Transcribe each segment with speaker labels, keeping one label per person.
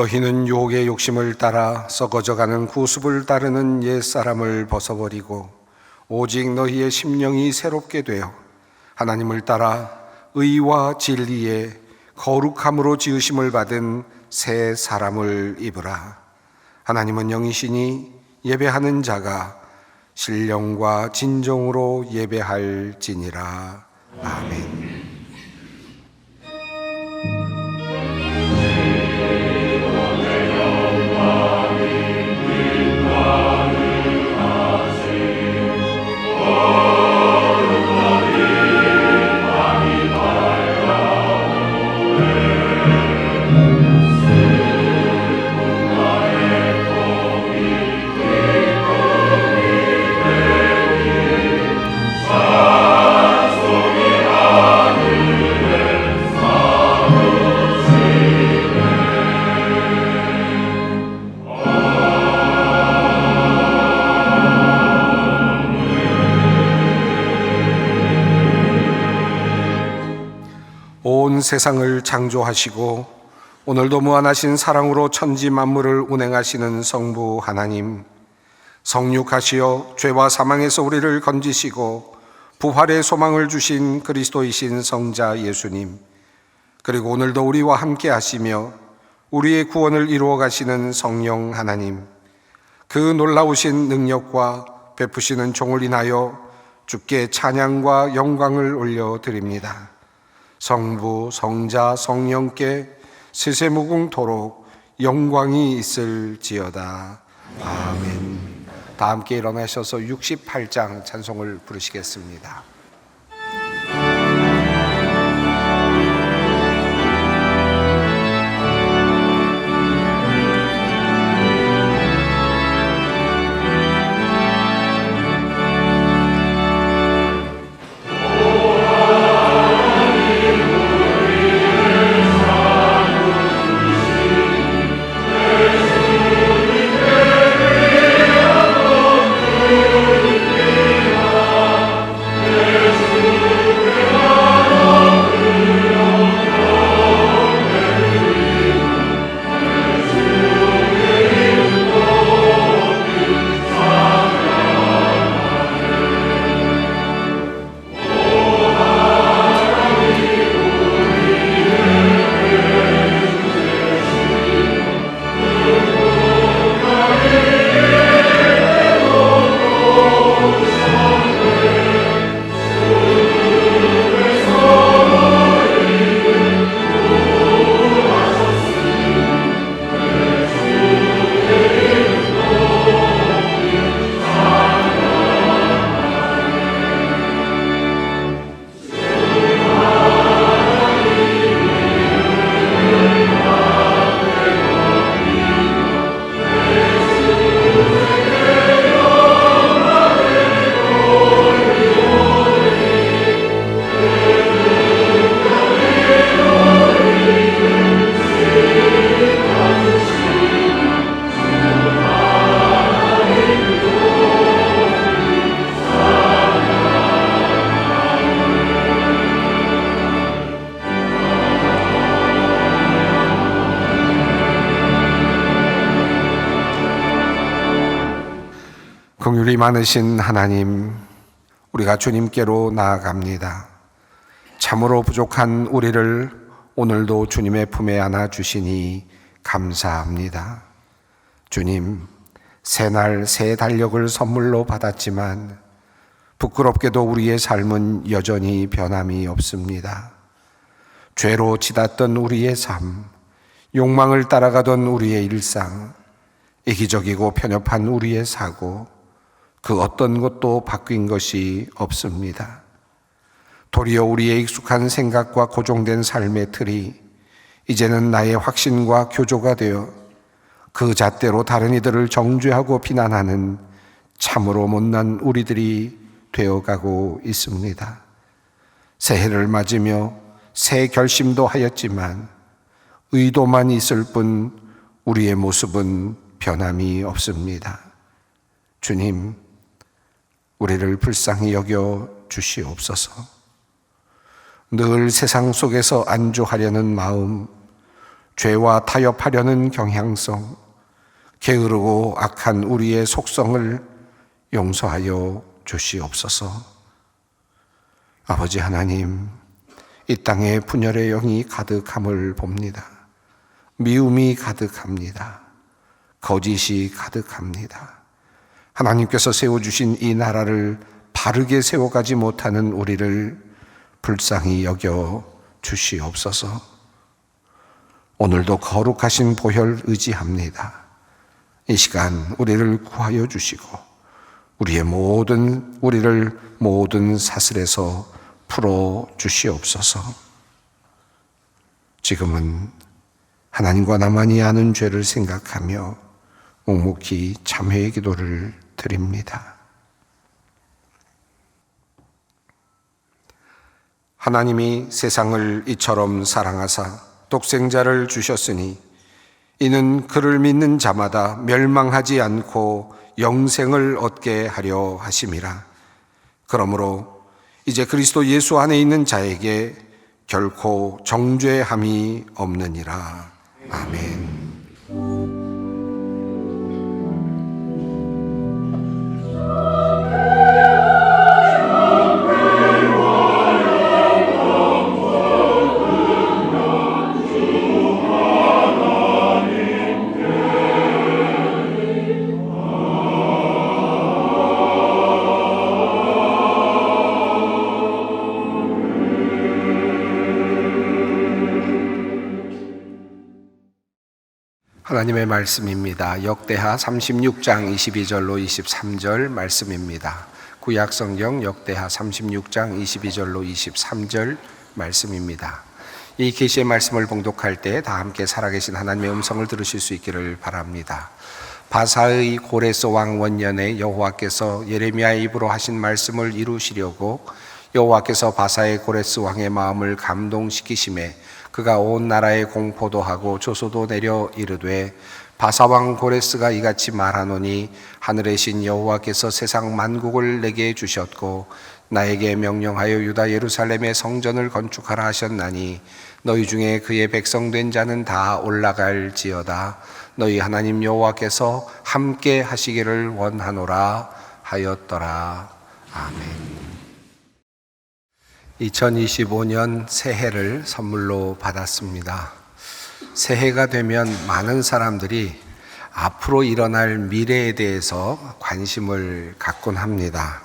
Speaker 1: 너희는 유혹의 욕심을 따라 썩어져가는 구습을 따르는 옛사람을 벗어버리고 오직 너희의 심령이 새롭게 되어 하나님을 따라 의와 진리의 거룩함으로 지으심을 받은 새 사람을 입으라. 하나님은 영이시니 예배하는 자가 신령과 진정으로 예배할지니라. 아멘. 온 세상을 창조하시고 오늘도 무한하신 사랑으로 천지 만물을 운행하시는 성부 하나님, 성육하시어 죄와 사망에서 우리를 건지시고 부활의 소망을 주신 그리스도이신 성자 예수님, 그리고 오늘도 우리와 함께 하시며 우리의 구원을 이루어 가시는 성령 하나님, 그 놀라우신 능력과 베푸시는 종을 인하여 주께 찬양과 영광을 올려드립니다. 성부, 성자, 성령께 세세무궁토록 영광이 있을지어다. 아멘. 다 함께 일어나셔서 68장 찬송을 부르시겠습니다. 긍휼이 많으신 하나님, 우리가 주님께로 나아갑니다. 참으로 부족한 우리를 오늘도 주님의 품에 안아주시니 감사합니다. 주님, 새날 새 달력을 선물로 받았지만 부끄럽게도 우리의 삶은 여전히 변함이 없습니다. 죄로 치닫던 우리의 삶, 욕망을 따라가던 우리의 일상, 이기적이고 편협한 우리의 사고, 그 어떤 것도 바뀐 것이 없습니다. 도리어 우리의 익숙한 생각과 고정된 삶의 틀이 이제는 나의 확신과 교조가 되어 그 잣대로 다른 이들을 정죄하고 비난하는 참으로 못난 우리들이 되어가고 있습니다. 새해를 맞으며 새 결심도 하였지만 의도만 있을 뿐 우리의 모습은 변함이 없습니다. 주님, 우리를 불쌍히 여겨 주시옵소서. 늘 세상 속에서 안주하려는 마음, 죄와 타협하려는 경향성, 게으르고 악한 우리의 속성을 용서하여 주시옵소서. 아버지 하나님, 이 땅에 분열의 영이 가득함을 봅니다. 미움이 가득합니다. 거짓이 가득합니다. 하나님께서 세워주신 이 나라를 바르게 세워가지 못하는 우리를 불쌍히 여겨 주시옵소서. 오늘도 거룩하신 보혈 의지합니다. 이 시간 우리를 구하여 주시고 우리를 모든 사슬에서 풀어 주시옵소서. 지금은 하나님과 나만이 아는 죄를 생각하며 묵묵히 참회의 기도를 드립니다. 하나님이 세상을 이처럼 사랑하사 독생자를 주셨으니 이는 그를 믿는 자마다 멸망하지 않고 영생을 얻게 하려 하심이라. 그러므로 이제 그리스도 예수 안에 있는 자에게 결코 정죄함이 없느니라. 아멘. 하나님의 말씀입니다. 역대하 36장 22절로 23절 말씀입니다. 구약성경 역대하 36장 22절로 23절 말씀입니다. 이 계시의 말씀을 봉독할 때 다 함께 살아계신 하나님의 음성을 들으실 수 있기를 바랍니다. 바사의 고레스 왕 원년에 여호와께서 예레미야의 입으로 하신 말씀을 이루시려고 여호와께서 바사의 고레스 왕의 마음을 감동시키심에 그가 온 나라에 공포도 하고 조소도 내려 이르되 바사왕 고레스가 이같이 말하노니 하늘의 신 여호와께서 세상 만국을 내게 주셨고 나에게 명령하여 유다 예루살렘의 성전을 건축하라 하셨나니 너희 중에 그의 백성된 자는 다 올라갈지어다. 너희 하나님 여호와께서 함께 하시기를 원하노라 하였더라. 아멘. 2025년 새해를 선물로 받았습니다. 새해가 되면 많은 사람들이 앞으로 일어날 미래에 대해서 관심을 갖곤 합니다.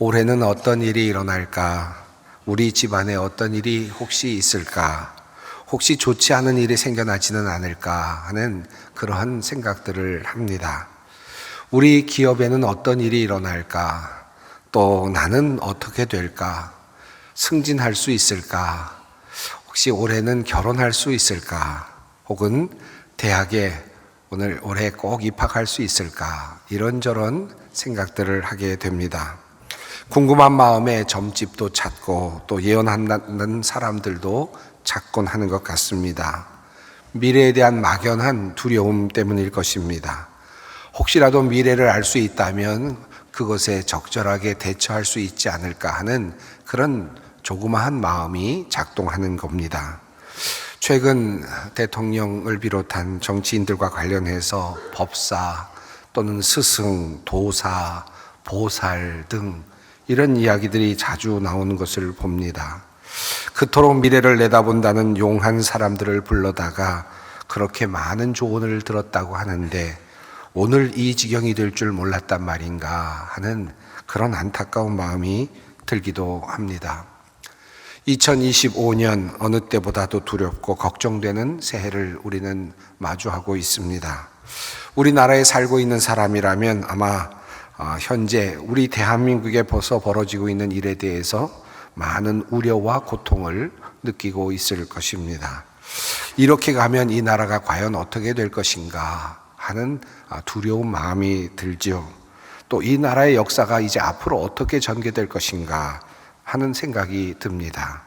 Speaker 1: 올해는 어떤 일이 일어날까? 우리 집안에 어떤 일이 혹시 있을까? 혹시 좋지 않은 일이 생겨나지는 않을까 하는 그러한 생각들을 합니다. 우리 기업에는 어떤 일이 일어날까? 또 나는 어떻게 될까? 승진할 수 있을까? 혹시 올해는 결혼할 수 있을까? 혹은 대학에 올해 꼭 입학할 수 있을까? 이런저런 생각들을 하게 됩니다. 궁금한 마음에 점집도 찾고 또 예언하는 사람들도 찾곤 하는 것 같습니다. 미래에 대한 막연한 두려움 때문일 것입니다. 혹시라도 미래를 알 수 있다면 그것에 적절하게 대처할 수 있지 않을까 하는 그런 조그마한 마음이 작동하는 겁니다. 최근 대통령을 비롯한 정치인들과 관련해서 법사 또는 스승, 도사, 보살 등 이런 이야기들이 자주 나오는 것을 봅니다. 그토록 미래를 내다본다는 용한 사람들을 불러다가 그렇게 많은 조언을 들었다고 하는데 오늘 이 지경이 될 줄 몰랐단 말인가 하는 그런 안타까운 마음이 들기도 합니다. 2025년 어느 때보다도 두렵고 걱정되는 새해를 우리는 마주하고 있습니다. 우리나라에 살고 있는 사람이라면 아마 현재 우리 대한민국에 벌어지고 있는 일에 대해서 많은 우려와 고통을 느끼고 있을 것입니다. 이렇게 가면 이 나라가 과연 어떻게 될 것인가 하는 두려운 마음이 들지요. 또 이 나라의 역사가 이제 앞으로 어떻게 전개될 것인가 하는 생각이 듭니다.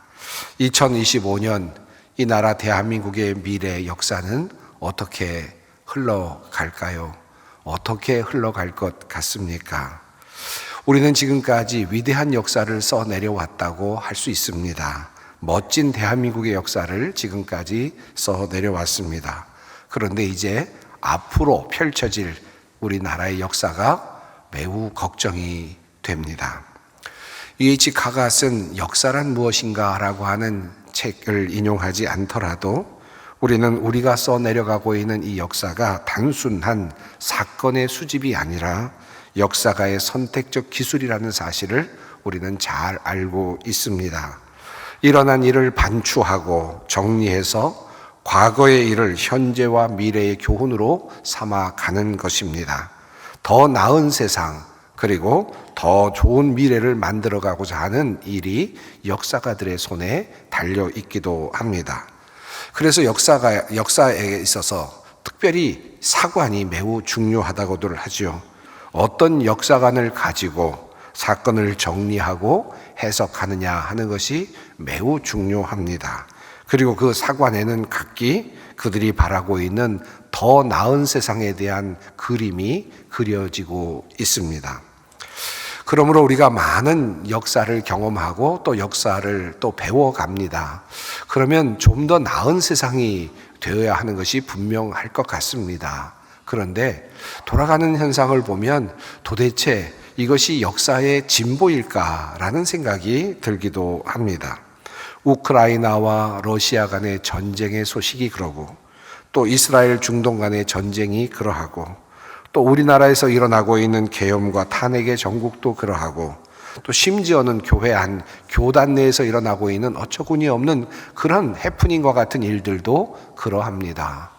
Speaker 1: 2025년 이 나라 대한민국의 미래 역사는 어떻게 흘러갈까요? 어떻게 흘러갈 것 같습니까? 우리는 지금까지 위대한 역사를 써내려왔다고 할 수 있습니다. 멋진 대한민국의 역사를 지금까지 써 내려왔습니다. 그런데 이제 앞으로 펼쳐질 우리나라의 역사가 매우 걱정이 됩니다. E.H. 카가 쓴 역사란 무엇인가 라고 하는 책을 인용하지 않더라도 우리는 우리가 써 내려가고 있는 이 역사가 단순한 사건의 수집이 아니라 역사가의 선택적 기술이라는 사실을 우리는 잘 알고 있습니다. 일어난 일을 반추하고 정리해서 과거의 일을 현재와 미래의 교훈으로 삼아가는 것입니다. 더 나은 세상, 그리고 더 좋은 미래를 만들어가고자 하는 일이 역사가들의 손에 달려 있기도 합니다. 그래서 역사에 있어서 특별히 사관이 매우 중요하다고들 하죠. 어떤 역사관을 가지고 사건을 정리하고 해석하느냐 하는 것이 매우 중요합니다. 그리고 그 사관에는 각기 그들이 바라고 있는 더 나은 세상에 대한 그림이 그려지고 있습니다. 그러므로 우리가 많은 역사를 경험하고 또 역사를 또 배워갑니다. 그러면 좀 더 나은 세상이 되어야 하는 것이 분명할 것 같습니다. 그런데 돌아가는 현상을 보면 도대체 이것이 역사의 진보일까라는 생각이 들기도 합니다. 우크라이나와 러시아 간의 전쟁의 소식이 그러고 또 이스라엘 중동 간의 전쟁이 그러하고 또 우리나라에서 일어나고 있는 계엄과 탄핵의 전국도 그러하고 또 심지어는 교회 안 교단 내에서 일어나고 있는 어처구니 없는 그런 해프닝과 같은 일들도 그러합니다.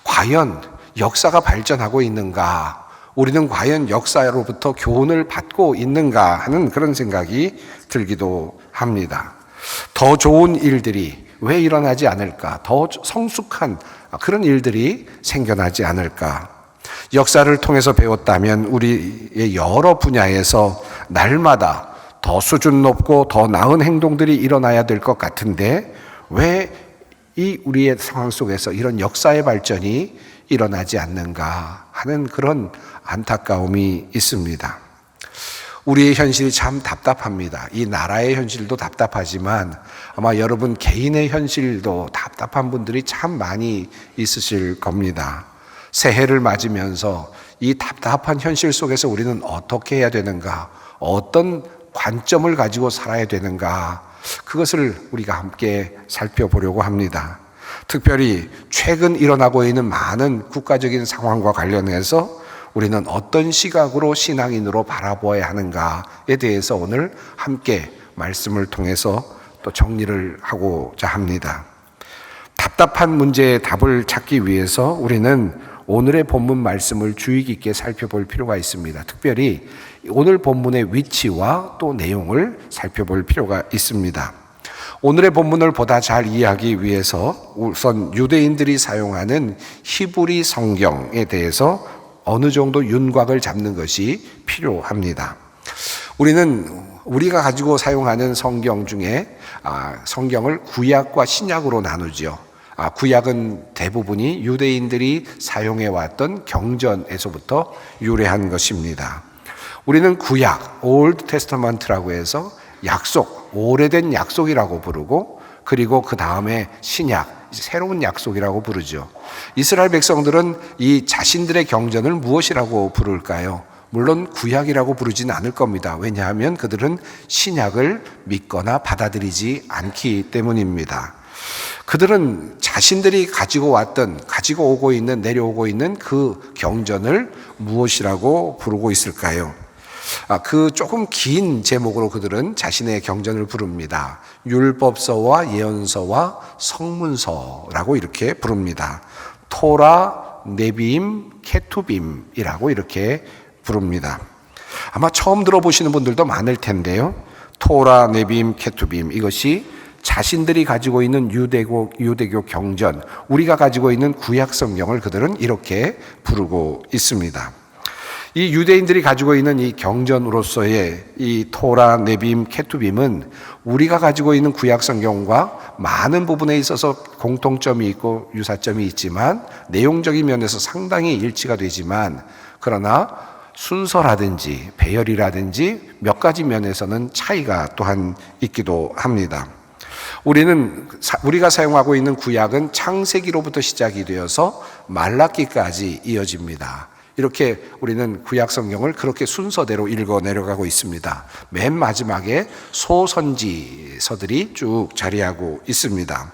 Speaker 1: 과연 역사가 발전하고 있는가? 우리는 과연 역사로부터 교훈을 받고 있는가 하는 그런 생각이 들기도 합니다. 더 좋은 일들이 왜 일어나지 않을까? 더 성숙한 그런 일들이 생겨나지 않을까? 역사를 통해서 배웠다면 우리의 여러 분야에서 날마다 더 수준 높고 더 나은 행동들이 일어나야 될 것 같은데 왜 이 우리의 상황 속에서 이런 역사의 발전이 일어나지 않는가 하는 그런 안타까움이 있습니다. 우리의 현실이 참 답답합니다. 이 나라의 현실도 답답하지만 아마 여러분 개인의 현실도 답답한 분들이 참 많이 있으실 겁니다. 새해를 맞으면서 이 답답한 현실 속에서 우리는 어떻게 해야 되는가, 어떤 관점을 가지고 살아야 되는가, 그것을 우리가 함께 살펴보려고 합니다. 특별히 최근 일어나고 있는 많은 국가적인 상황과 관련해서 우리는 어떤 시각으로 신앙인으로 바라보아야 하는가에 대해서 오늘 함께 말씀을 통해서 또 정리를 하고자 합니다. 답답한 문제의 답을 찾기 위해서 우리는 오늘의 본문 말씀을 주의 깊게 살펴볼 필요가 있습니다. 특별히 오늘 본문의 위치와 또 내용을 살펴볼 필요가 있습니다. 오늘의 본문을 보다 잘 이해하기 위해서 우선 유대인들이 사용하는 히브리 성경에 대해서 어느 정도 윤곽을 잡는 것이 필요합니다. 우리가 가지고 사용하는 성경 중에 성경을 구약과 신약으로 나누죠. 구약은 대부분이 유대인들이 사용해왔던 경전에서부터 유래한 것입니다. 우리는 구약, 올드 테스터먼트라고 해서 약속, 오래된 약속이라고 부르고 그리고 그 다음에 신약, 새로운 약속이라고 부르죠. 이스라엘 백성들은 이 자신들의 경전을 무엇이라고 부를까요? 물론 구약이라고 부르지는 않을 겁니다. 왜냐하면 그들은 신약을 믿거나 받아들이지 않기 때문입니다. 그들은 자신들이 가지고 오고 있는, 내려오고 있는 그 경전을 무엇이라고 부르고 있을까요? 그 조금 긴 제목으로 그들은 자신의 경전을 부릅니다. 율법서와 예언서와 성문서라고 이렇게 부릅니다. 토라, 네비임, 케투빔이라고 이렇게 부릅니다. 아마 처음 들어보시는 분들도 많을 텐데요. 토라, 네비임, 케투빔, 이것이 자신들이 가지고 있는 유대교 경전, 우리가 가지고 있는 구약 성경을 그들은 이렇게 부르고 있습니다. 이 유대인들이 가지고 있는 이 경전으로서의 이 토라, 네빔, 케투빔은 우리가 가지고 있는 구약 성경과 많은 부분에 있어서 공통점이 있고 유사점이 있지만 내용적인 면에서 상당히 일치가 되지만 그러나 순서라든지 배열이라든지 몇 가지 면에서는 차이가 또한 있기도 합니다. 우리가 사용하고 있는 구약은 창세기로부터 시작이 되어서 말라기까지 이어집니다. 이렇게 우리는 구약 성경을 그렇게 순서대로 읽어 내려가고 있습니다. 맨 마지막에 소선지서들이 쭉 자리하고 있습니다.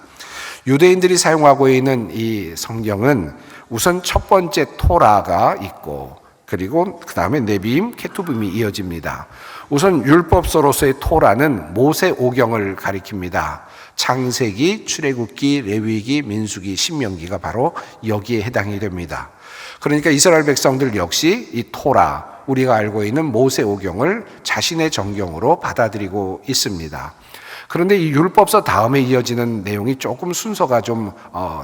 Speaker 1: 유대인들이 사용하고 있는 이 성경은 우선 첫 번째 토라가 있고, 그리고 그 다음에 네비임, 케투빔이 이어집니다. 우선 율법서로서의 토라는 모세 오경을 가리킵니다. 창세기, 출애굽기, 레위기, 민수기, 신명기가 바로 여기에 해당이 됩니다. 그러니까 이스라엘 백성들 역시 이 토라, 우리가 알고 있는 모세 오경을 자신의 정경으로 받아들이고 있습니다. 그런데 이 율법서 다음에 이어지는 내용이 조금 순서가 좀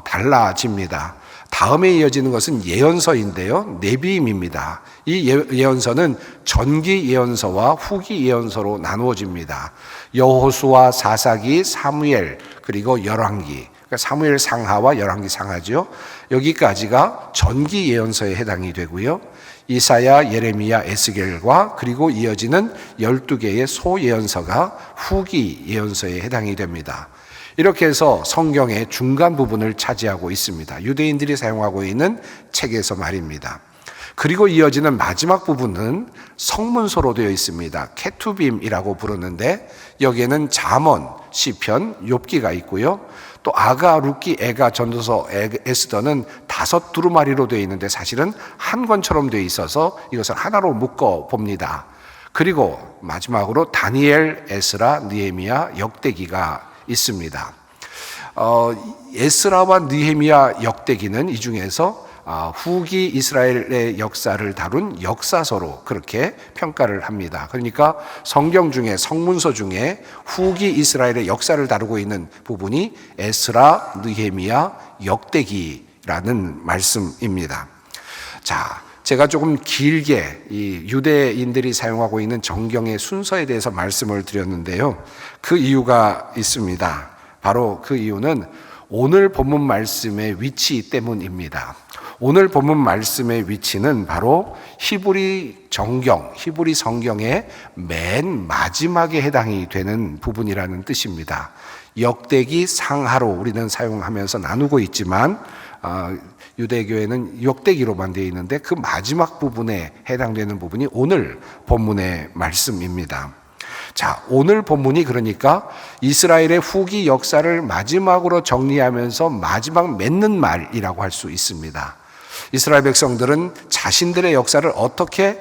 Speaker 1: 달라집니다. 다음에 이어지는 것은 예언서인데요, 네비임입니다. 이 예언서는 전기 예언서와 후기 예언서로 나누어집니다. 여호수아, 사사기, 사무엘, 그리고 열왕기, 그러니까 사무엘 상하와 열왕기 상하죠. 여기까지가 전기 예언서에 해당이 되고요. 이사야, 예레미야, 에스겔과 그리고 이어지는 12개의 소예언서가 후기 예언서에 해당이 됩니다. 이렇게 해서 성경의 중간 부분을 차지하고 있습니다. 유대인들이 사용하고 있는 책에서 말입니다. 그리고 이어지는 마지막 부분은 성문서로 되어 있습니다. 케투빔이라고 부르는데 여기에는 잠언, 시편, 욥기가 있고요. 또 아가, 룻기, 에가, 전도서, 에스더는 5 두루마리로 되어 있는데 사실은 한 권처럼 되어 있어서 이것을 하나로 묶어 봅니다. 그리고 마지막으로 다니엘, 에스라, 느헤미야, 역대기가 있습니다. 에스라와 느헤미야, 역대기는 이 중에서 후기 이스라엘의 역사를 다룬 역사서로 그렇게 평가를 합니다. 그러니까 성경 중에, 성문서 중에 후기 이스라엘의 역사를 다루고 있는 부분이 에스라, 느헤미야, 역대기라는 말씀입니다. 자, 제가 조금 길게 이 유대인들이 사용하고 있는 정경의 순서에 대해서 말씀을 드렸는데요. 그 이유가 있습니다. 바로 그 이유는 오늘 본문 말씀의 위치 때문입니다. 오늘 본문 말씀의 위치는 바로 히브리 정경, 히브리 성경의 맨 마지막에 해당이 되는 부분이라는 뜻입니다. 역대기 상하로 우리는 사용하면서 나누고 있지만 유대교회는 역대기로만 되어 있는데 그 마지막 부분에 해당되는 부분이 오늘 본문의 말씀입니다. 자, 오늘 본문이 그러니까 이스라엘의 후기 역사를 마지막으로 정리하면서 마지막 맺는 말이라고 할 수 있습니다. 이스라엘 백성들은 자신들의 역사를 어떻게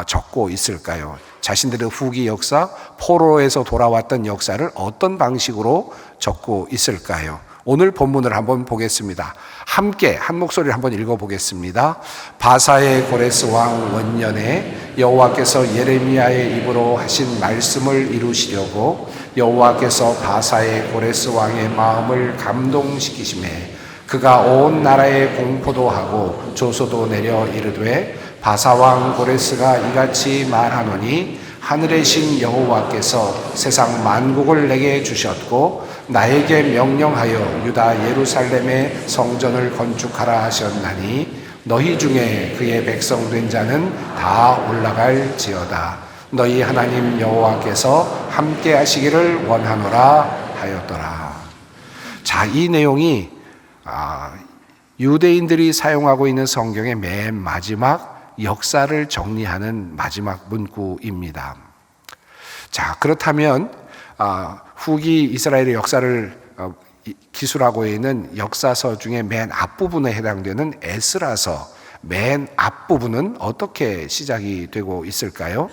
Speaker 1: 적고 있을까요? 자신들의 후기 역사, 포로에서 돌아왔던 역사를 어떤 방식으로 적고 있을까요? 오늘 본문을 한번 보겠습니다. 함께 한 목소리를 한번 읽어보겠습니다. 바사의 고레스 왕 원년에 여호와께서 예레미야의 입으로 하신 말씀을 이루시려고 여호와께서 바사의 고레스 왕의 마음을 감동시키시매 그가 온 나라에 공포도 하고 조소도 내려 이르되 바사왕 고레스가 이같이 말하노니 하늘의 신 여호와께서 세상 만국을 내게 주셨고 나에게 명령하여 유다 예루살렘의 성전을 건축하라 하셨나니 너희 중에 그의 백성 된 자는 다 올라갈지어다. 너희 하나님 여호와께서 함께 하시기를 원하노라 하였더라. 자, 이 내용이 유대인들이 사용하고 있는 성경의 맨 마지막 역사를 정리하는 마지막 문구입니다. 자, 그렇다면 후기 이스라엘의 역사를 기술하고 있는 역사서 중에 맨 앞부분에 해당되는 에스라서 맨 앞부분은 어떻게 시작이 되고 있을까요?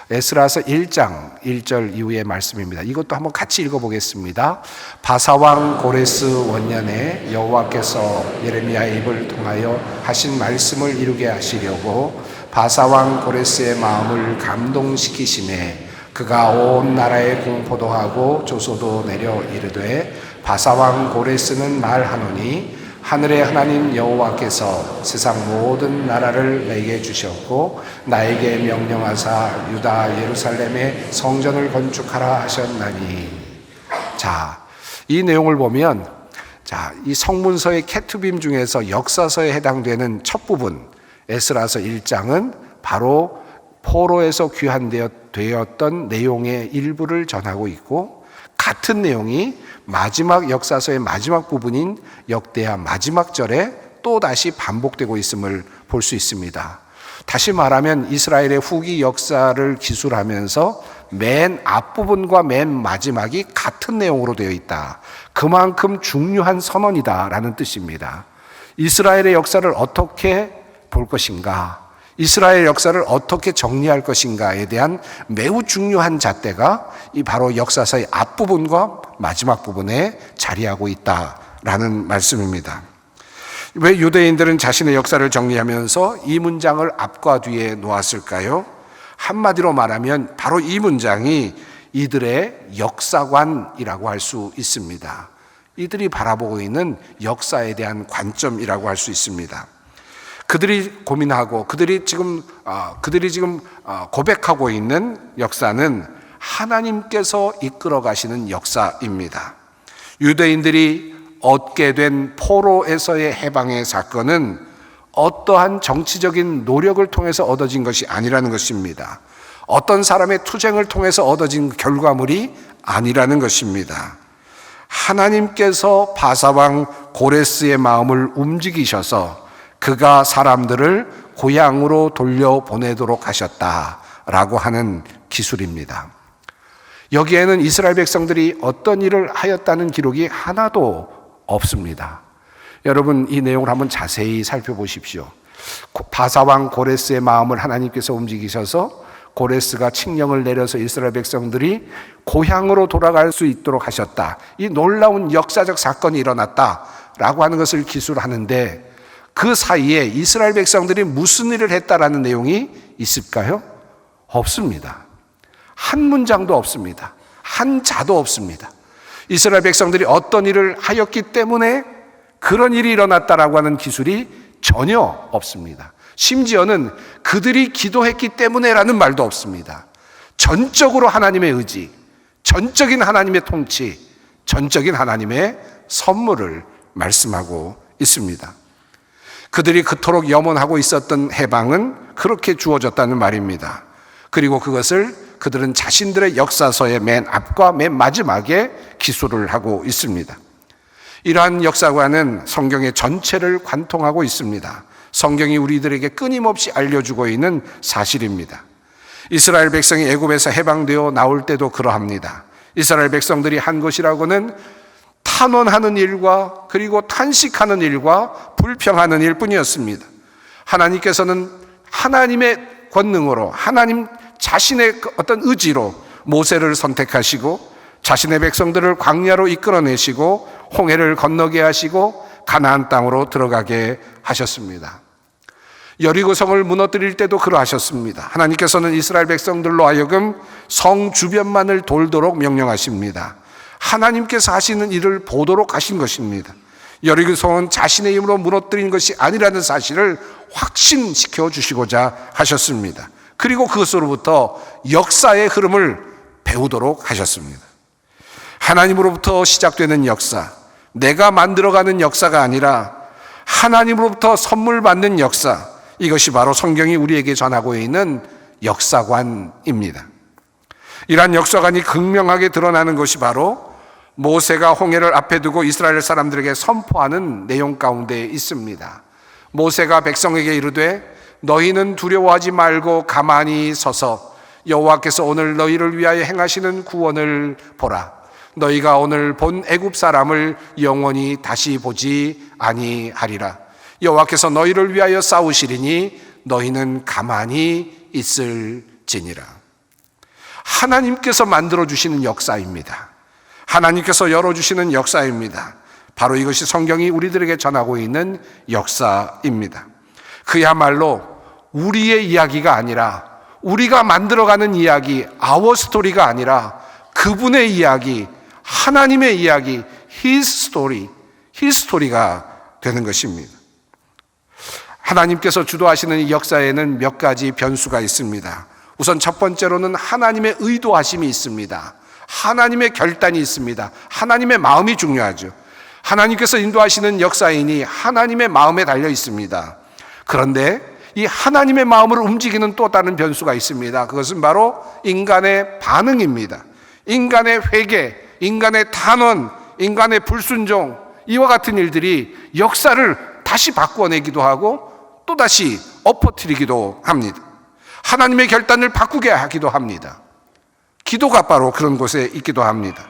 Speaker 1: 에스라서 1장 1절 이후의 말씀입니다. 이것도 한번 같이 읽어보겠습니다. 바사왕 고레스 원년에 여호와께서 예레미야의 입을 통하여 하신 말씀을 이루게 하시려고 바사왕 고레스의 마음을 감동시키시매 그가 온 나라에 공포도 하고 조소도 내려 이르되 바사왕 고레스는 말하노니 하늘의 하나님 여호와께서 세상 모든 나라를 내게 주셨고 나에게 명령하사 유다 예루살렘에 성전을 건축하라 하셨나니. 자, 이 내용을 보면 이 성문서의 케투빔 중에서 역사서에 해당되는 첫 부분 에스라서 1장은 바로 포로에서 귀환되었던 내용의 일부를 전하고 있고 같은 내용이 마지막 역사서의 마지막 부분인 역대하 마지막 절에 또 다시 반복되고 있음을 볼 수 있습니다. 다시 말하면 이스라엘의 후기 역사를 기술하면서 맨 앞부분과 맨 마지막이 같은 내용으로 되어 있다. 그만큼 중요한 선언이다라는 뜻입니다. 이스라엘의 역사를 어떻게 볼 것인가, 이스라엘 역사를 어떻게 정리할 것인가에 대한 매우 중요한 잣대가 이 바로 역사서의 앞부분과 마지막 부분에 자리하고 있다라는 말씀입니다. 왜 유대인들은 자신의 역사를 정리하면서 이 문장을 앞과 뒤에 놓았을까요? 한마디로 말하면 바로 이 문장이 이들의 역사관이라고 할 수 있습니다. 이들이 바라보고 있는 역사에 대한 관점이라고 할 수 있습니다. 그들이 고민하고 그들이 지금 고백하고 있는 역사는 하나님께서 이끌어 가시는 역사입니다. 유대인들이 얻게 된 포로에서의 해방의 사건은 어떠한 정치적인 노력을 통해서 얻어진 것이 아니라는 것입니다. 어떤 사람의 투쟁을 통해서 얻어진 결과물이 아니라는 것입니다. 하나님께서 바사왕 고레스의 마음을 움직이셔서 그가 사람들을 고향으로 돌려보내도록 하셨다라고 하는 기술입니다. 여기에는 이스라엘 백성들이 어떤 일을 하였다는 기록이 하나도 없습니다. 여러분, 이 내용을 한번 자세히 살펴보십시오. 바사왕 고레스의 마음을 하나님께서 움직이셔서 고레스가 칙령을 내려서 이스라엘 백성들이 고향으로 돌아갈 수 있도록 하셨다. 이 놀라운 역사적 사건이 일어났다라고 하는 것을 기술하는데 그 사이에 이스라엘 백성들이 무슨 일을 했다라는 내용이 있을까요? 없습니다. 한 문장도 없습니다. 한 자도 없습니다. 이스라엘 백성들이 어떤 일을 하였기 때문에 그런 일이 일어났다라고 하는 기술이 전혀 없습니다. 심지어는 그들이 기도했기 때문에라는 말도 없습니다. 전적으로 하나님의 의지, 전적인 하나님의 통치, 전적인 하나님의 선물을 말씀하고 있습니다. 그들이 그토록 염원하고 있었던 해방은 그렇게 주어졌다는 말입니다. 그리고 그것을 그들은 자신들의 역사서의 맨 앞과 맨 마지막에 기술을 하고 있습니다. 이러한 역사관은 성경의 전체를 관통하고 있습니다. 성경이 우리들에게 끊임없이 알려주고 있는 사실입니다. 이스라엘 백성이 애굽에서 해방되어 나올 때도 그러합니다. 이스라엘 백성들이 한 것이라고는 탄원하는 일과 그리고 탄식하는 일과 불평하는 일뿐이었습니다. 하나님께서는 하나님의 권능으로, 하나님 자신의 어떤 의지로 모세를 선택하시고 자신의 백성들을 광야로 이끌어내시고 홍해를 건너게 하시고 가나안 땅으로 들어가게 하셨습니다. 여리고성을 무너뜨릴 때도 그러하셨습니다. 하나님께서는 이스라엘 백성들로 하여금 성 주변만을 돌도록 명령하십니다. 하나님께서 하시는 일을 보도록 하신 것입니다. 여리고성은 자신의 힘으로 무너뜨린 것이 아니라는 사실을 확신시켜 주시고자 하셨습니다. 그리고 그것으로부터 역사의 흐름을 배우도록 하셨습니다. 하나님으로부터 시작되는 역사, 내가 만들어가는 역사가 아니라 하나님으로부터 선물 받는 역사, 이것이 바로 성경이 우리에게 전하고 있는 역사관입니다. 이러한 역사관이 극명하게 드러나는 것이 바로 모세가 홍해를 앞에 두고 이스라엘 사람들에게 선포하는 내용 가운데 있습니다. 모세가 백성에게 이르되 너희는 두려워하지 말고 가만히 서서 여호와께서 오늘 너희를 위하여 행하시는 구원을 보라. 너희가 오늘 본 애굽 사람을 영원히 다시 보지 아니하리라. 여호와께서 너희를 위하여 싸우시리니 너희는 가만히 있을지니라. 하나님께서 만들어주시는 역사입니다. 하나님께서 열어주시는 역사입니다. 바로 이것이 성경이 우리들에게 전하고 있는 역사입니다. 그야말로 우리의 이야기가 아니라, 우리가 만들어가는 이야기, our 스토리가 아니라 그분의 이야기, 하나님의 이야기, His story, His story가 되는 것입니다. 하나님께서 주도하시는 이 역사에는 몇 가지 변수가 있습니다. 우선 첫 번째로는 하나님의 의도하심이 있습니다. 하나님의 결단이 있습니다. 하나님의 마음이 중요하죠. 하나님께서 인도하시는 역사이니 하나님의 마음에 달려 있습니다. 그런데 이 하나님의 마음을 움직이는 또 다른 변수가 있습니다. 그것은 바로 인간의 반응입니다. 인간의 회개, 인간의 탄원, 인간의 불순종, 이와 같은 일들이 역사를 다시 바꾸어내기도 하고 또다시 엎어뜨리기도 합니다. 하나님의 결단을 바꾸게 하기도 합니다. 기도가 바로 그런 곳에 있기도 합니다.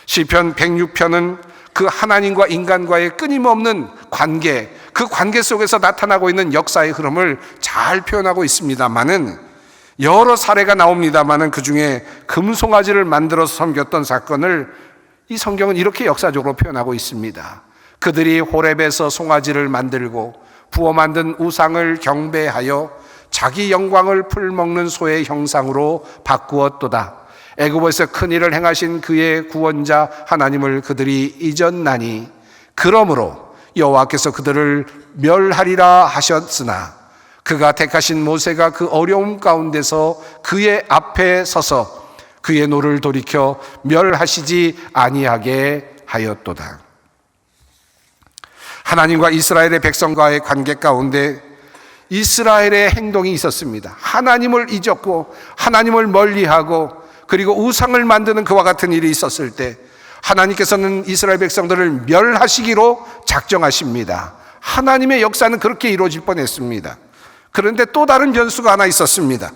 Speaker 1: 시편 106편은 그 하나님과 인간과의 끊임없는 관계, 그 관계 속에서 나타나고 있는 역사의 흐름을 잘 표현하고 있습니다만은, 여러 사례가 나옵니다만은 그 중에 금송아지를 만들어서 섬겼던 사건을 이 성경은 이렇게 역사적으로 표현하고 있습니다. 그들이 호렙에서 송아지를 만들고 부어 만든 우상을 경배하여 자기 영광을 풀먹는 소의 형상으로 바꾸었도다. 애굽에서 큰 일을 행하신 그의 구원자 하나님을 그들이 잊었나니 그러므로 여호와께서 그들을 멸하리라 하셨으나 그가 택하신 모세가 그 어려움 가운데서 그의 앞에 서서 그의 노를 돌이켜 멸하시지 아니하게 하였도다. 하나님과 이스라엘의 백성과의 관계 가운데 이스라엘의 행동이 있었습니다. 하나님을 잊었고 하나님을 멀리하고 그리고 우상을 만드는 그와 같은 일이 있었을 때 하나님께서는 이스라엘 백성들을 멸하시기로 작정하십니다. 하나님의 역사는 그렇게 이루어질 뻔했습니다. 그런데 또 다른 변수가 하나 있었습니다.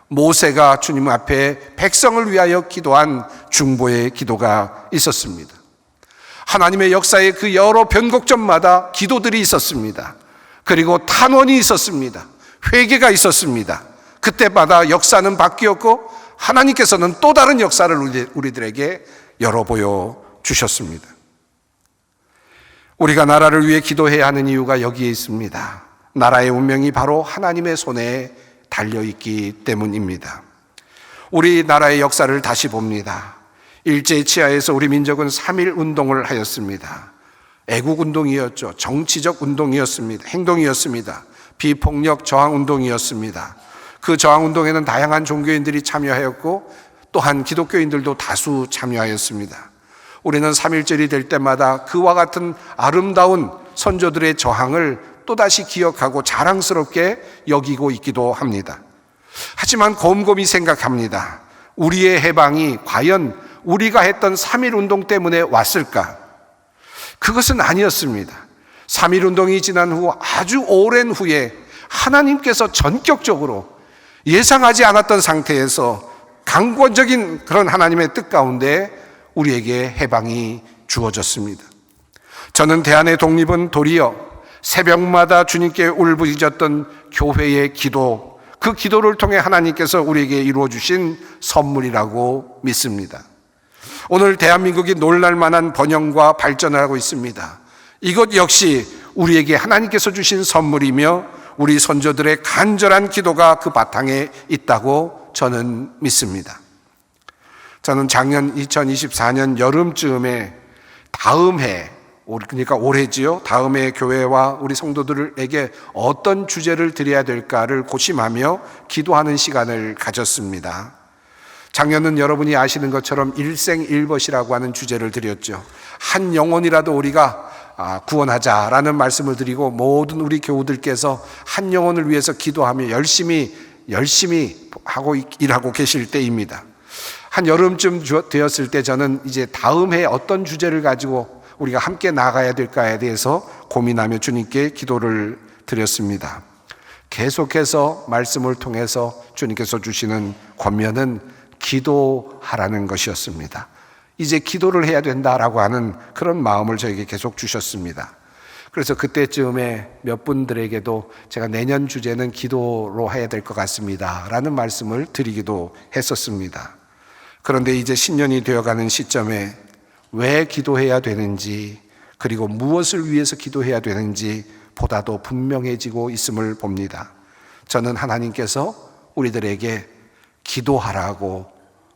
Speaker 1: 모세가 주님 앞에 백성을 위하여 기도한 중보의 기도가 있었습니다. 하나님의 역사의 그 여러 변곡점마다 기도들이 있었습니다. 그리고 탄원이 있었습니다. 회개가 있었습니다. 그때마다 역사는 바뀌었고 하나님께서는 또 다른 역사를 우리들에게 열어보여 주셨습니다. 우리가 나라를 위해 기도해야 하는 이유가 여기에 있습니다. 나라의 운명이 바로 하나님의 손에 달려있기 때문입니다. 우리나라의 역사를 다시 봅니다. 일제 치하에서 우리 민족은 3.1 운동을 하였습니다. 애국 운동이었죠. 정치적 운동이었습니다. 행동이었습니다. 비폭력 저항 운동이었습니다. 그 저항 운동에는 다양한 종교인들이 참여하였고 또한 기독교인들도 다수 참여하였습니다. 우리는 3.1절이 될 때마다 그와 같은 아름다운 선조들의 저항을 또다시 기억하고 자랑스럽게 여기고 있기도 합니다. 하지만 곰곰이 생각합니다. 우리의 해방이 과연 우리가 했던 3.1 운동 때문에 왔을까? 그것은 아니었습니다. 3.1 운동이 지난 후 아주 오랜 후에 하나님께서 전격적으로 예상하지 않았던 상태에서 강권적인 그런 하나님의 뜻 가운데 우리에게 해방이 주어졌습니다. 저는 대한의 독립은 도리어 새벽마다 주님께 울부짖었던 교회의 기도, 그 기도를 통해 하나님께서 우리에게 이루어 주신 선물이라고 믿습니다. 오늘 대한민국이 놀랄만한 번영과 발전을 하고 있습니다. 이것 역시 우리에게 하나님께서 주신 선물이며 우리 선조들의 간절한 기도가 그 바탕에 있다고 저는 믿습니다. 저는 작년 2024년 여름쯤에 다음 해, 그러니까 올해지요. 다음 해 교회와 우리 성도들에게 어떤 주제를 드려야 될까를 고심하며 기도하는 시간을 가졌습니다. 작년은 여러분이 아시는 것처럼 일생일벗이라고 하는 주제를 드렸죠. 한 영혼이라도 우리가 구원하자라는 말씀을 드리고 모든 우리 교우들께서 한 영혼을 위해서 기도하며 열심히 하고 일하고 계실 때입니다. 한 여름쯤 되었을 때 저는 이제 다음 해 어떤 주제를 가지고 우리가 함께 나가야 될까에 대해서 고민하며 주님께 기도를 드렸습니다. 계속해서 말씀을 통해서 주님께서 주시는 권면은 기도하라는 것이었습니다. 이제 기도를 해야 된다라고 하는 그런 마음을 저에게 계속 주셨습니다. 그래서 그때쯤에 몇 분들에게도 제가 내년 주제는 기도로 해야 될 것 같습니다 라는 말씀을 드리기도 했었습니다. 그런데 이제 신년이 되어가는 시점에 왜 기도해야 되는지 그리고 무엇을 위해서 기도해야 되는지 보다도 분명해지고 있음을 봅니다. 저는 하나님께서 우리들에게 기도하라고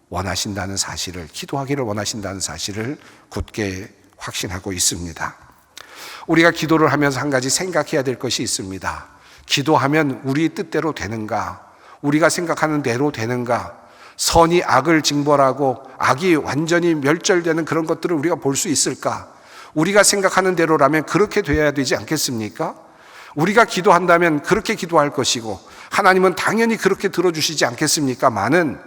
Speaker 1: 원하신다는 사실을, 기도하기를 원하신다는 사실을 굳게 확신하고 있습니다. 우리가 기도를 하면서 한 가지 생각해야 될 것이 있습니다. 기도하면 우리 뜻대로 되는가? 우리가 생각하는 대로 되는가? 선이 악을 징벌하고 악이 완전히 멸절되는 그런 것들을 우리가 볼 수 있을까? 우리가 생각하는 대로라면 그렇게 돼야 되지 않겠습니까? 우리가 기도한다면 그렇게 기도할 것이고 하나님은 당연히 그렇게 들어주시지 않겠습니까? 많은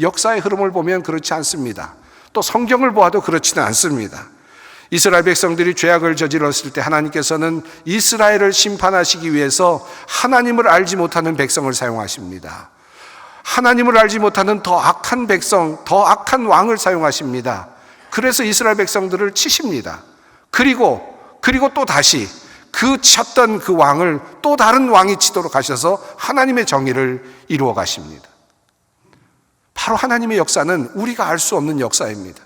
Speaker 1: 역사의 흐름을 보면 그렇지 않습니다. 또 성경을 보아도 그렇지는 않습니다. 이스라엘 백성들이 죄악을 저질렀을 때 하나님께서는 이스라엘을 심판하시기 위해서 하나님을 알지 못하는 백성을 사용하십니다. 하나님을 알지 못하는 더 악한 백성, 더 악한 왕을 사용하십니다. 그래서 이스라엘 백성들을 치십니다. 그리고 또 다시 그 쳤던 그 왕을 또 다른 왕이 치도록 하셔서 하나님의 정의를 이루어 가십니다. 바로 하나님의 역사는 우리가 알 수 없는 역사입니다.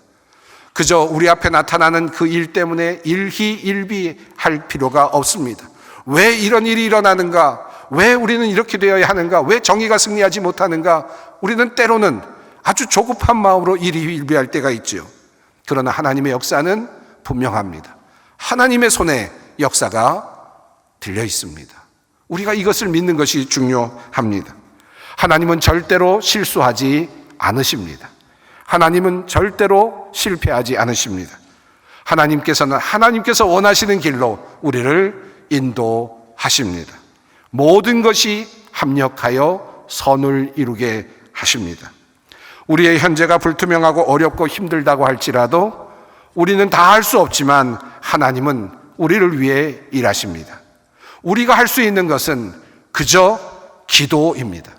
Speaker 1: 그저 우리 앞에 나타나는 그 일 때문에 일희일비할 필요가 없습니다. 왜 이런 일이 일어나는가? 왜 우리는 이렇게 되어야 하는가? 왜 정의가 승리하지 못하는가? 우리는 때로는 아주 조급한 마음으로 일희일비할 때가 있죠. 그러나 하나님의 역사는 분명합니다. 하나님의 손에 역사가 들려 있습니다. 우리가 이것을 믿는 것이 중요합니다. 하나님은 절대로 실수하지 않으십니다. 하나님은 절대로 실패하지 않으십니다. 하나님께서 원하시는 길로 우리를 인도하십니다. 모든 것이 합력하여 선을 이루게 하십니다. 우리의 현재가 불투명하고 어렵고 힘들다고 할지라도 우리는 다 할 수 없지만 하나님은 우리를 위해 일하십니다. 우리가 할 수 있는 것은 그저 기도입니다.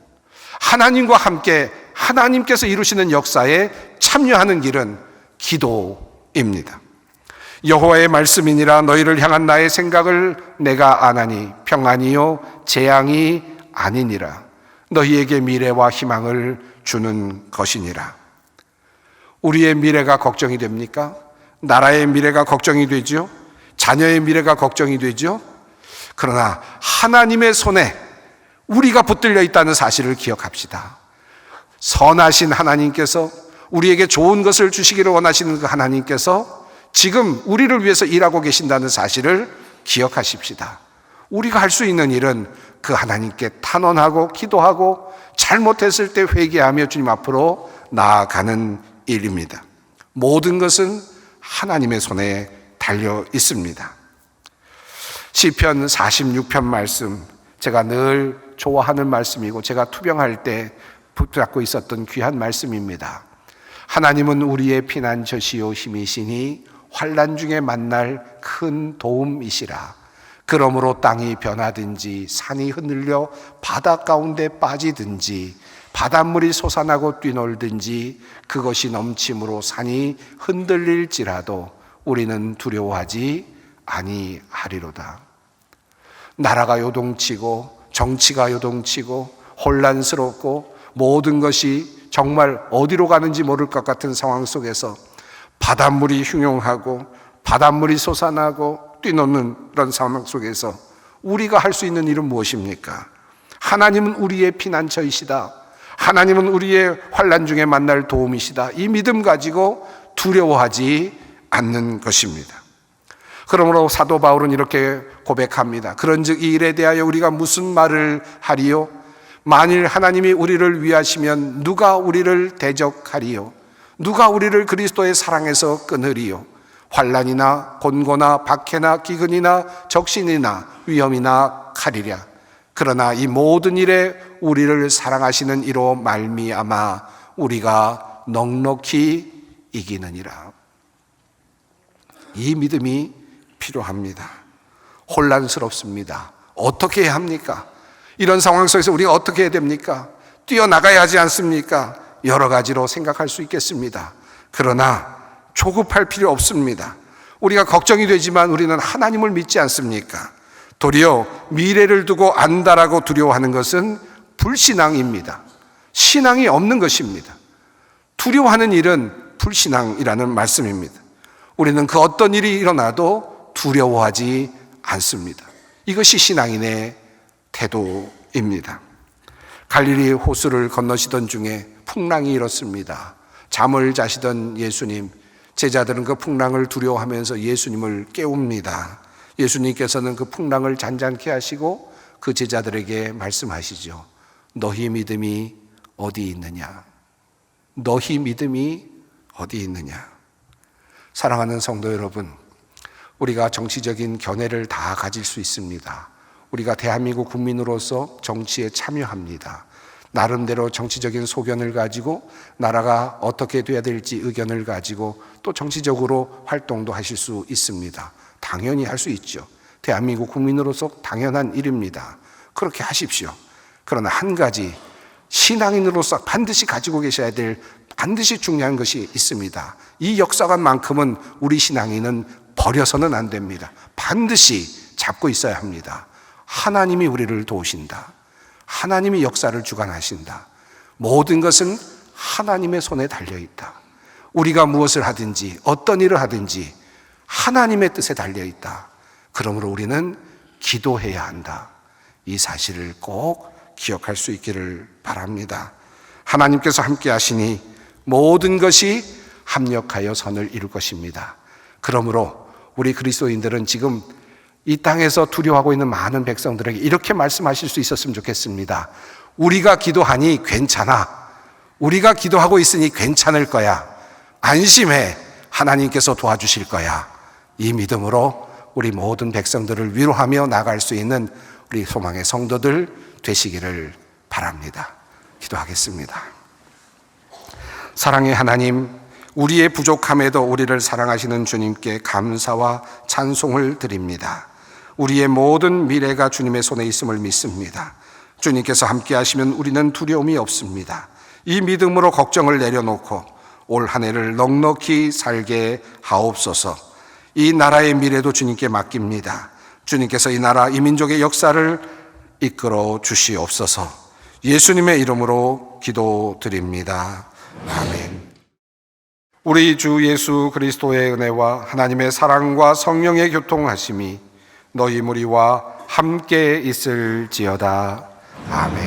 Speaker 1: 하나님과 함께 하나님께서 이루시는 역사에 참여하는 길은 기도입니다. 여호와의 말씀이니라 너희를 향한 나의 생각을 내가 아나니 평안이요 재앙이 아니니라 너희에게 미래와 희망을 주는 것이니라. 우리의 미래가 걱정이 됩니까? 나라의 미래가 걱정이 되죠? 자녀의 미래가 걱정이 되죠? 그러나 하나님의 손에 우리가 붙들려 있다는 사실을 기억합시다. 선하신 하나님께서 우리에게 좋은 것을 주시기를 원하시는 그 하나님께서 지금 우리를 위해서 일하고 계신다는 사실을 기억하십시다. 우리가 할 수 있는 일은 그 하나님께 탄원하고 기도하고 잘못했을 때 회개하며 주님 앞으로 나아가는 일입니다. 모든 것은 하나님의 손에 달려 있습니다. 시편 46편 말씀, 제가 늘 좋아하는 말씀이고 제가 투병할 때 붙잡고 있었던 귀한 말씀입니다. 하나님은 우리의 피난처시요 힘이시니 환난 중에 만날 큰 도움이시라. 그러므로 땅이 변하든지 산이 흔들려 바다 가운데 빠지든지 바닷물이 솟아나고 뛰놀든지 그것이 넘침으로 산이 흔들릴지라도 우리는 두려워하지 아니하리로다. 나라가 요동치고 정치가 요동치고 혼란스럽고 모든 것이 정말 어디로 가는지 모를 것 같은 상황 속에서 바닷물이 흉용하고 바닷물이 솟아나고 뛰노는 그런 상황 속에서 우리가 할 수 있는 일은 무엇입니까? 하나님은 우리의 피난처이시다. 하나님은 우리의 환난 중에 만날 도움이시다. 이 믿음 가지고 두려워하지 않는 것입니다. 그러므로 사도 바울은 이렇게 고백합니다. 그런즉 이 일에 대하여 우리가 무슨 말을 하리요? 만일 하나님이 우리를 위하시면 누가 우리를 대적하리요? 누가 우리를 그리스도의 사랑에서 끊으리요? 환난이나 곤고나 박해나 기근이나 적신이나 위험이나 칼이랴. 그러나 이 모든 일에 우리를 사랑하시는 이로 말미암아 우리가 넉넉히 이기느니라. 이 믿음이 필요합니다. 혼란스럽습니다. 어떻게 해야 합니까? 이런 상황 속에서 우리가 어떻게 해야 됩니까? 뛰어나가야 하지 않습니까? 여러 가지로 생각할 수 있겠습니다. 그러나 조급할 필요 없습니다. 우리가 걱정이 되지만 우리는 하나님을 믿지 않습니까? 도리어 미래를 두고 안다라고 두려워하는 것은 불신앙입니다. 신앙이 없는 것입니다. 두려워하는 일은 불신앙이라는 말씀입니다. 우리는 그 어떤 일이 일어나도 두려워하지 않습니다. 이것이 신앙인의 태도입니다. 갈릴리 호수를 건너시던 중에 풍랑이 일었습니다. 잠을 자시던 예수님, 제자들은 그 풍랑을 두려워하면서 예수님을 깨웁니다. 예수님께서는 그 풍랑을 잔잔케 하시고 그 제자들에게 말씀하시죠. 너희 믿음이 어디 있느냐? 너희 믿음이 어디 있느냐? 사랑하는 성도 여러분, 우리가 정치적인 견해를 다 가질 수 있습니다. 우리가 대한민국 국민으로서 정치에 참여합니다. 나름대로 정치적인 소견을 가지고 나라가 어떻게 돼야 될지 의견을 가지고 또 정치적으로 활동도 하실 수 있습니다. 당연히 할 수 있죠. 대한민국 국민으로서 당연한 일입니다. 그렇게 하십시오. 그러나 한 가지 신앙인으로서 반드시 가지고 계셔야 될 반드시 중요한 것이 있습니다. 이 역사관만큼은 우리 신앙인은 버려서는 안 됩니다. 반드시 잡고 있어야 합니다. 하나님이 우리를 도우신다. 하나님이 역사를 주관하신다. 모든 것은 하나님의 손에 달려있다. 우리가 무엇을 하든지 어떤 일을 하든지 하나님의 뜻에 달려있다. 그러므로 우리는 기도해야 한다. 이 사실을 꼭 기억할 수 있기를 바랍니다. 하나님께서 함께 하시니 모든 것이 합력하여 선을 이룰 것입니다. 그러므로 우리 그리스도인들은 지금 이 땅에서 두려워하고 있는 많은 백성들에게 이렇게 말씀하실 수 있었으면 좋겠습니다. 우리가 기도하니 괜찮아. 우리가 기도하고 있으니 괜찮을 거야. 안심해. 하나님께서 도와주실 거야. 이 믿음으로 우리 모든 백성들을 위로하며 나갈 수 있는 우리 소망의 성도들 되시기를 바랍니다. 기도하겠습니다. 사랑의 하나님, 우리의 부족함에도 우리를 사랑하시는 주님께 감사와 찬송을 드립니다. 우리의 모든 미래가 주님의 손에 있음을 믿습니다. 주님께서 함께 하시면 우리는 두려움이 없습니다. 이 믿음으로 걱정을 내려놓고 올 한 해를 넉넉히 살게 하옵소서. 이 나라의 미래도 주님께 맡깁니다. 주님께서 이 나라, 이 민족의 역사를 이끌어 주시옵소서. 예수님의 이름으로 기도드립니다. 아멘. 우리 주 예수 그리스도의 은혜와 하나님의 사랑과 성령의 교통하심이 너희 무리와 함께 있을지어다. 아멘.